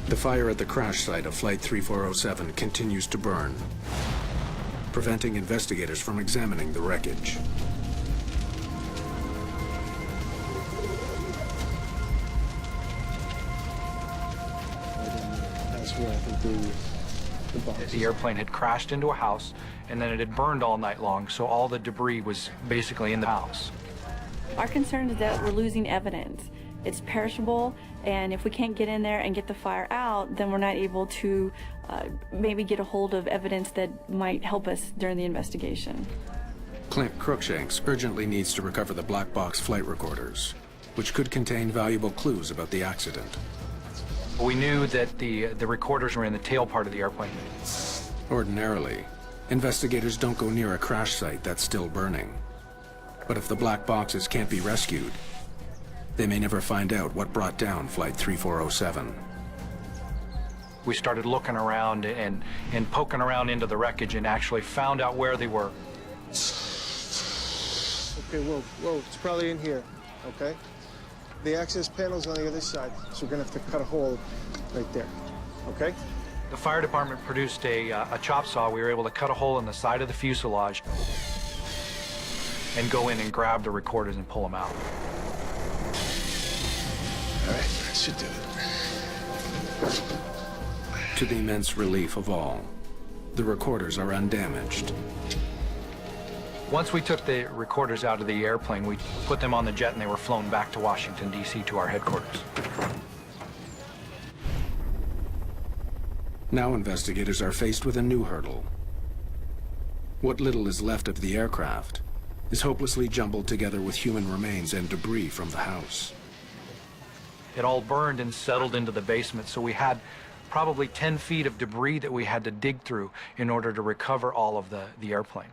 The fire at the crash site of Flight 3407 continues to burn, preventing investigators from examining the wreckage. That's where I think the box. The airplane had crashed into a house, and then it had burned all night long, so all the debris was basically in the house. Our concern is that we're losing evidence. It's perishable, and if we can't get in there and get the fire out, then we're not able to maybe get a hold of evidence that might help us during the investigation. Clint Crookshanks urgently needs to recover the black box flight recorders, which could contain valuable clues about the accident. We knew that the recorders were in the tail part of the airplane. Ordinarily, investigators don't go near a crash site that's still burning. But if the black boxes can't be rescued, they may never find out what brought down Flight 3407. We started looking around and poking around into the wreckage and actually found out where they were. Okay, whoa, it's probably in here, okay? The access panel's on the other side, so we're gonna have to cut a hole right there, okay? The fire department produced a chop saw. We were able to cut a hole in the side of the fuselage and go in and grab the recorders and pull them out. All right, that should do it. To the immense relief of all, the recorders are undamaged. Once we took the recorders out of the airplane, we put them on the jet and they were flown back to Washington, D.C. to our headquarters. Now investigators are faced with a new hurdle. What little is left of the aircraft is hopelessly jumbled together with human remains and debris from the house. It all burned and settled into the basement, so we had probably 10 feet of debris that we had to dig through in order to recover all of the airplane.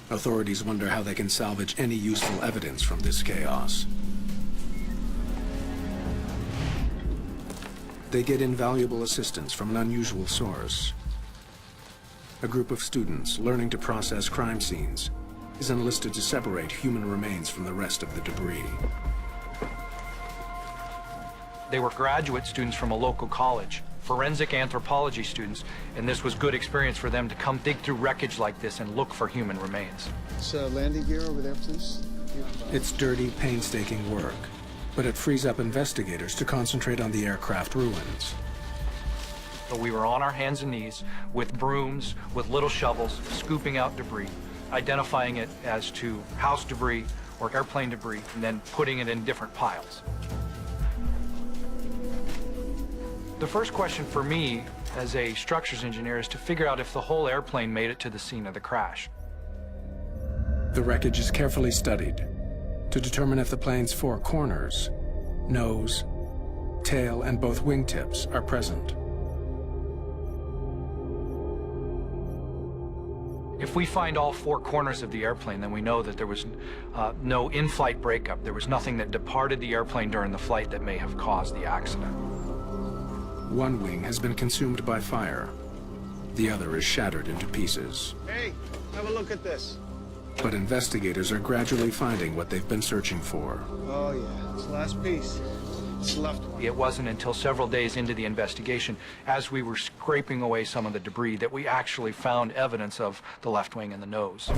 Authorities wonder how they can salvage any useful evidence from this chaos. They get invaluable assistance from an unusual source. A group of students learning to process crime scenes is enlisted to separate human remains from the rest of the debris. They were graduate students from a local college, forensic anthropology students, and this was good experience for them to come dig through wreckage like this and look for human remains. It's landing gear over there, please. It's dirty, painstaking work, but it frees up investigators to concentrate on the aircraft ruins. So we were on our hands and knees with brooms, with little shovels, scooping out debris, identifying it as to house debris or airplane debris, and then putting it in different piles. The first question for me as a structures engineer is to figure out if the whole airplane made it to the scene of the crash. The wreckage is carefully studied to determine if the plane's four corners, nose, tail, and both wingtips are present. If we find all four corners of the airplane, then we know that there was no in-flight breakup. There was nothing that departed the airplane during the flight that may have caused the accident. One wing has been consumed by fire. The other is shattered into pieces. Hey, have a look at this. But investigators are gradually finding what they've been searching for. Oh yeah, it's the last piece. It's the left one. It wasn't until several days into the investigation, as we were scraping away some of the debris, that we actually found evidence of the left wing and the nose.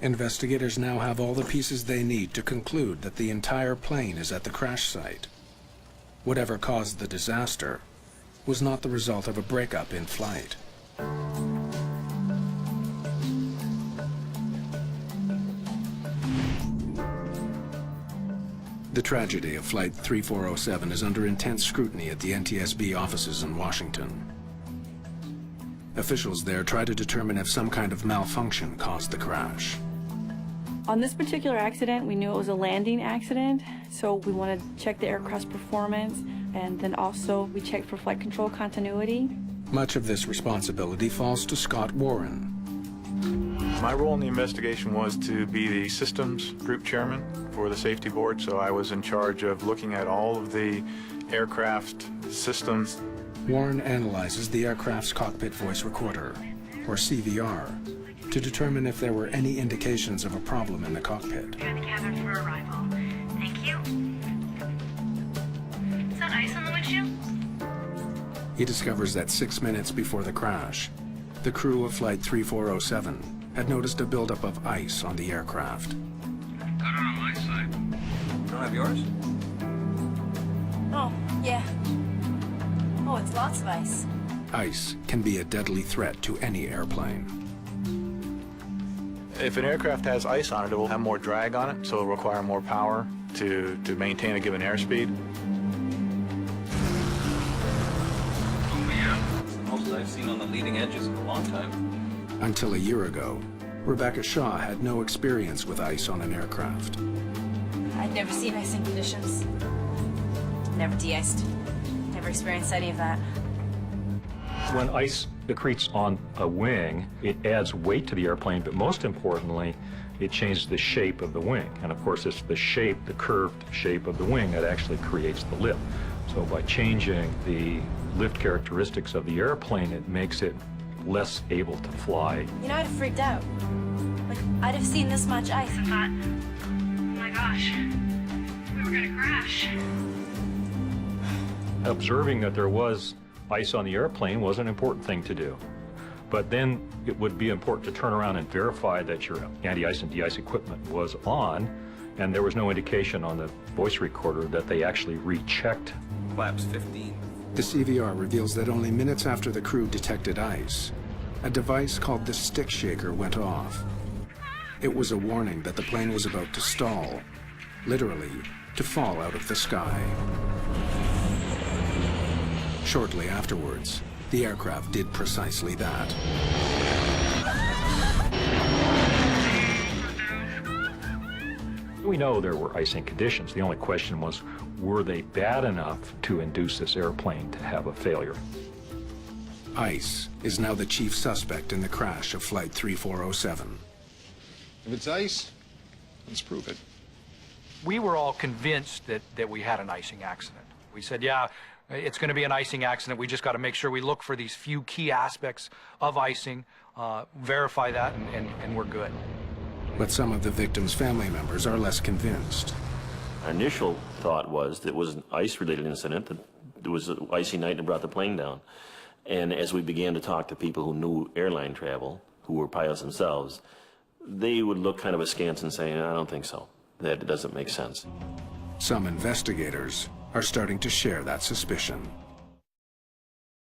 Investigators now have all the pieces they need to conclude that the entire plane is at the crash site. Whatever caused the disaster was not the result of a breakup in flight. The tragedy of Flight 3407 is under intense scrutiny at the NTSB offices in Washington. Officials there try to determine if some kind of malfunction caused the crash. On this particular accident, we knew it was a landing accident, so we wanted to check the aircraft's performance, and then also we checked for flight control continuity. Much of this responsibility falls to Scott Warren. My role in the investigation was to be the systems group chairman for the safety board, so I was in charge of looking at all of the aircraft systems. Warren analyzes the aircraft's cockpit voice recorder, or CVR, to determine if there were any indications of a problem in the cockpit. Prepare the cabin for arrival. Thank you. So nice He discovers that 6 minutes before the crash, the crew of Flight 3407 had noticed a buildup of ice on the aircraft. Got it on my side. You don't have yours? Oh, yeah. Oh, it's lots of ice. Ice can be a deadly threat to any airplane. If an aircraft has ice on it, it will have more drag on it, so it'll require more power to maintain a given airspeed. Oh, yeah. It's the most I've seen on the leading edges in a long time. Until a year ago, Rebecca Shaw had no experience with ice on an aircraft. I'd never seen icing conditions. Never de-iced. Never experienced any of that. When ice accretes on a wing, it adds weight to the airplane, but most importantly, it changes the shape of the wing. And of course, it's the shape, the curved shape of the wing that actually creates the lift. So by changing the lift characteristics of the airplane, it makes it less able to fly. You know, I'd have freaked out. Like, I'd have seen this much ice and thought, oh my gosh, we were gonna crash. Observing that there was ice on the airplane was an important thing to do. But then it would be important to turn around and verify that your anti-ice and de-ice equipment was on, and there was no indication on the voice recorder that they actually rechecked. Flaps 15. The CVR reveals that only minutes after the crew detected ice, a device called the stick shaker went off. It was a warning that the plane was about to stall, literally to fall out of the sky. Shortly afterwards, the aircraft did precisely that. We know there were icing conditions. The only question was, were they bad enough to induce this airplane to have a failure? Ice is now the chief suspect in the crash of Flight 3407. If it's ice, let's prove it. We were all convinced that we had an icing accident. We said, yeah, it's going to be an icing accident. We just got to make sure we look for these few key aspects of icing, verify that, and we're good. But some of the victims' family members are less convinced. Our initial thought was that it was an ice-related incident, that it was an icy night and brought the plane down. And as we began to talk to people who knew airline travel, who were pilots themselves, they would look kind of askance and say, I don't think so. That doesn't make sense. Some investigators are starting to share that suspicion.